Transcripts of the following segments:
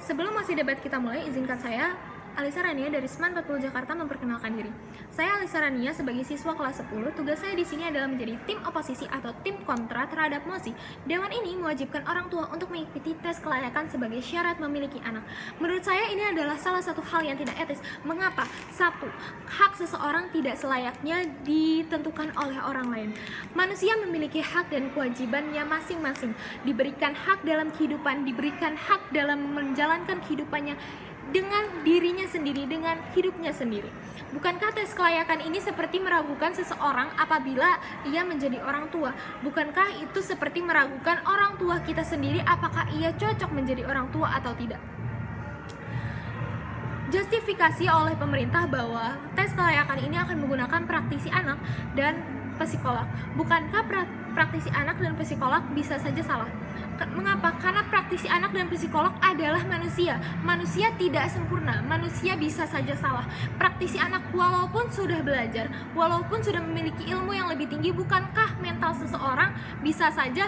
Sebelum masih debat kita mulai, izinkan saya, Alisa Rania dari SMAN 40 Jakarta memperkenalkan diri. Saya Alisa Rania sebagai siswa kelas 10. Tugas saya di sini adalah menjadi tim oposisi atau tim kontra terhadap MOSI. Dewan ini mewajibkan orang tua untuk mengikuti tes kelayakan sebagai syarat memiliki anak. Menurut saya ini adalah salah satu hal yang tidak etis. Mengapa? 1. Hak seseorang tidak selayaknya ditentukan oleh orang lain. Manusia memiliki hak dan kewajibannya masing-masing. Diberikan hak dalam kehidupan, diberikan hak dalam menjalankan kehidupannya dengan dirinya sendiri, dengan hidupnya sendiri. Bukankah tes kelayakan ini seperti meragukan seseorang apabila ia menjadi orang tua? Bukankah itu seperti meragukan orang tua kita sendiri apakah ia cocok menjadi orang tua atau tidak? Justifikasi oleh pemerintah bahwa tes kelayakan ini akan menggunakan praktisi anak dan psikolog. Bukankah praktisi anak dan psikolog bisa saja salah? Mengapa? Karena praktisi anak dan psikolog adalah manusia. Manusia tidak sempurna, manusia bisa saja salah. Praktisi anak walaupun sudah belajar, walaupun sudah memiliki ilmu yang lebih tinggi, bukankah mental seseorang bisa saja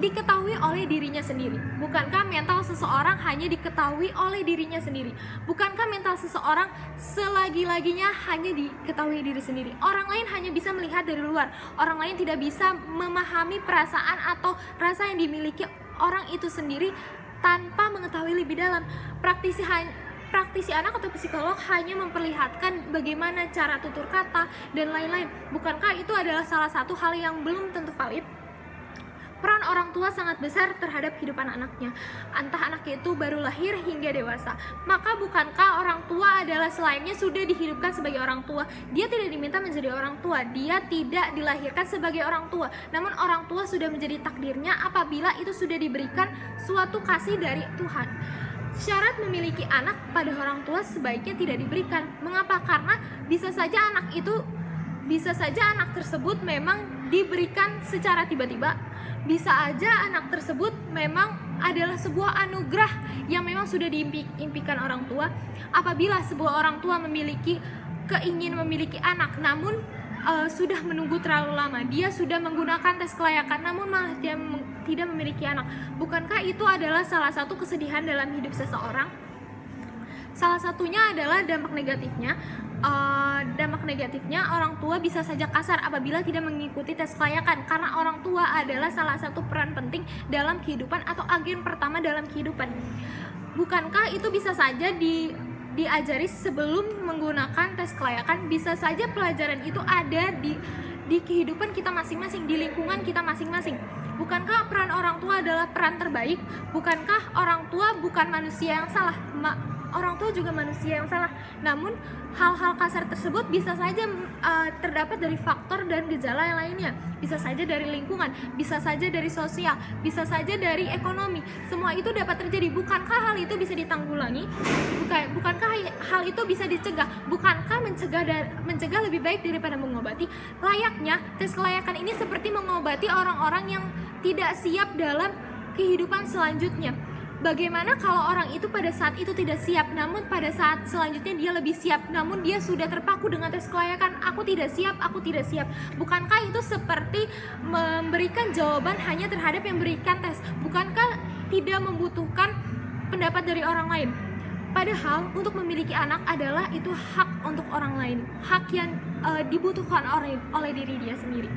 diketahui oleh dirinya sendiri? Bukankah mental seseorang hanya diketahui oleh dirinya sendiri? Bukankah mental seseorang selagi-laginya hanya diketahui diri sendiri? Orang lain hanya bisa melihat dari luar. Orang lain tidak bisa memahami perasaan atau rasa yang dimiliki orang itu sendiri tanpa mengetahui lebih dalam. Praktisi anak atau psikolog hanya memperlihatkan bagaimana cara tutur kata dan lain-lain. Bukankah itu adalah salah satu hal yang belum tentu valid? Peran orang tua sangat besar terhadap kehidupan anaknya, entah anaknya itu baru lahir hingga dewasa. Maka bukankah orang tua adalah selayaknya sudah dihidupkan sebagai orang tua? Dia tidak diminta menjadi orang tua, dia tidak dilahirkan sebagai orang tua. Namun orang tua sudah menjadi takdirnya apabila itu sudah diberikan suatu kasih dari Tuhan. Syarat memiliki anak pada orang tua sebaiknya tidak diberikan. Mengapa? Karena bisa saja anak tersebut memang diberikan secara tiba-tiba. Bisa aja anak tersebut memang adalah sebuah anugerah yang memang sudah diimpikan orang tua. Apabila sebuah orang tua keinginan memiliki anak, namun sudah menunggu terlalu lama, dia sudah menggunakan tes kelayakan, namun malah dia tidak memiliki anak. Bukankah itu adalah salah satu kesedihan dalam hidup seseorang? Salah satunya adalah dampak negatifnya. Orang tua bisa saja kasar apabila tidak mengikuti tes kelayakan, karena orang tua adalah salah satu peran penting dalam kehidupan atau agen pertama dalam kehidupan. Bukankah itu bisa saja diajari sebelum menggunakan tes kelayakan? Bisa saja pelajaran itu ada di kehidupan kita masing-masing, di lingkungan kita masing-masing. Bukankah peran orang tua adalah peran terbaik? Bukankah orang tua bukan manusia yang salah? Orang tua juga manusia yang salah. Namun hal-hal kasar tersebut bisa saja terdapat dari faktor dan gejala yang lainnya. Bisa saja dari lingkungan, bisa saja dari sosial, bisa saja dari ekonomi. Semua itu dapat terjadi. Bukankah hal itu bisa ditanggulangi? Bukankah hal itu bisa dicegah? Bukankah mencegah lebih baik daripada mengobati? Layaknya tes kelayakan ini seperti mengobati orang-orang yang tidak siap dalam kehidupan selanjutnya. Bagaimana kalau orang itu pada saat itu tidak siap, namun pada saat selanjutnya dia lebih siap, namun dia sudah terpaku dengan tes kelayakan, aku tidak siap. Bukankah itu seperti memberikan jawaban hanya terhadap yang berikan tes? Bukankah tidak membutuhkan pendapat dari orang lain? Padahal untuk memiliki anak adalah itu hak untuk orang lain, hak yang dibutuhkan oleh diri dia sendiri.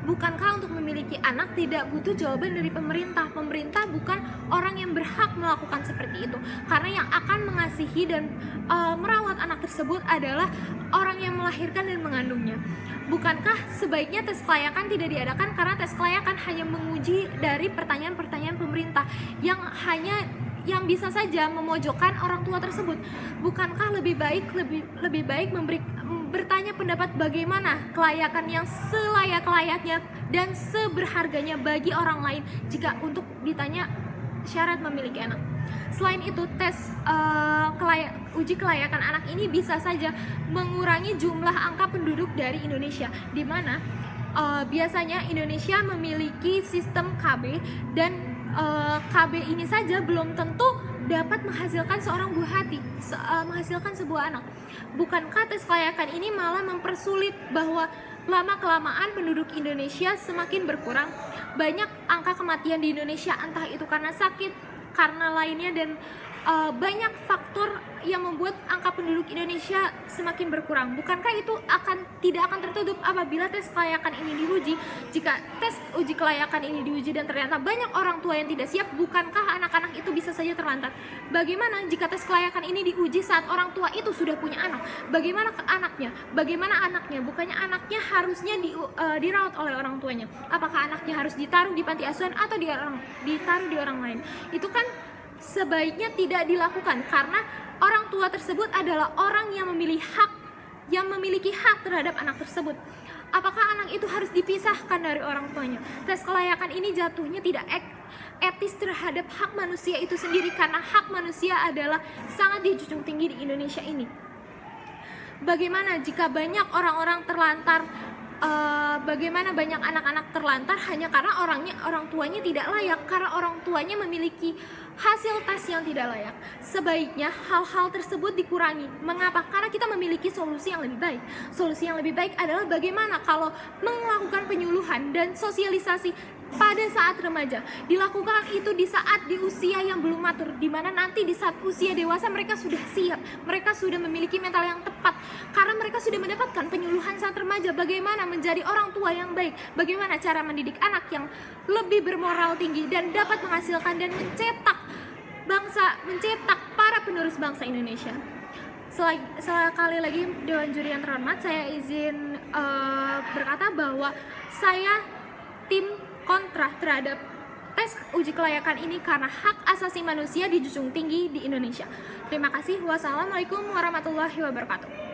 Bukankah untuk memiliki anak tidak butuh jawaban dari pemerintah? Pemerintah bukan orang yang berhak melakukan seperti itu, karena yang akan mengasihi dan merawat anak tersebut adalah orang yang melahirkan dan mengandungnya. Bukankah sebaiknya tes kelayakan tidak diadakan, karena tes kelayakan hanya menguji dari pertanyaan-pertanyaan pemerintah yang bisa saja memojokkan orang tua tersebut? Bukankah lebih baik bertanya pendapat bagaimana kelayakan yang selayak-layaknya dan seberharganya bagi orang lain jika untuk ditanya syarat memiliki anak? Selain itu, tes uji kelayakan anak ini bisa saja mengurangi jumlah angka penduduk dari Indonesia, di mana biasanya Indonesia memiliki sistem KB, dan KB ini saja belum tentu dapat menghasilkan seorang buah hati, menghasilkan sebuah anak. Bukankah tes kelayakan ini malah mempersulit bahwa lama-kelamaan penduduk Indonesia semakin berkurang? Banyak angka kematian di Indonesia, entah itu karena sakit, karena lainnya, dan banyak faktor yang membuat angka penduduk Indonesia semakin berkurang. Bukankah itu tidak akan tertutup apabila tes kelayakan ini diuji? Jika tes uji kelayakan ini diuji dan ternyata banyak orang tua yang tidak siap, bukankah anak-anak itu bisa saja terlantar? Bagaimana jika tes kelayakan ini diuji saat orang tua itu sudah punya anak? Bagaimana ke anaknya? Bagaimana anaknya? Bukannya anaknya harusnya dirawat oleh orang tuanya? Apakah anaknya harus ditaruh di panti asuhan atau ditaruh di orang lain? Itu kan sebaiknya tidak dilakukan, karena orang tua tersebut adalah orang yang memiliki hak terhadap anak tersebut. Apakah anak itu harus dipisahkan dari orang tuanya? Tes kelayakan ini jatuhnya tidak etis terhadap hak manusia itu sendiri, karena hak manusia adalah sangat dijunjung tinggi di Indonesia ini. Bagaimana jika banyak orang-orang terlantar? Bagaimana banyak anak-anak terlantar hanya karena orang tuanya tidak layak, karena orang tuanya memiliki hasil tes yang tidak layak? Sebaiknya hal-hal tersebut dikurangi. Mengapa? Karena kita memiliki solusi yang lebih baik. Solusi yang lebih baik adalah bagaimana kalau melakukan penyuluhan dan sosialisasi pada saat remaja. Dilakukan itu di usia yang belum matur, dimana nanti di saat usia dewasa mereka sudah siap, mereka sudah memiliki mental yang tepat, karena mereka sudah mendapatkan penyuluhan saat remaja. Bagaimana menjadi orang tua yang baik, bagaimana cara mendidik anak yang lebih bermoral tinggi dan dapat menghasilkan dan mencetak para penerus bangsa Indonesia. Sekali lagi, Dewan Juri yang terhormat, saya izin berkata bahwa saya tim kontra terhadap tes uji kelayakan ini karena hak asasi manusia dijunjung tinggi di Indonesia. Terima kasih. Wassalamualaikum warahmatullahi wabarakatuh.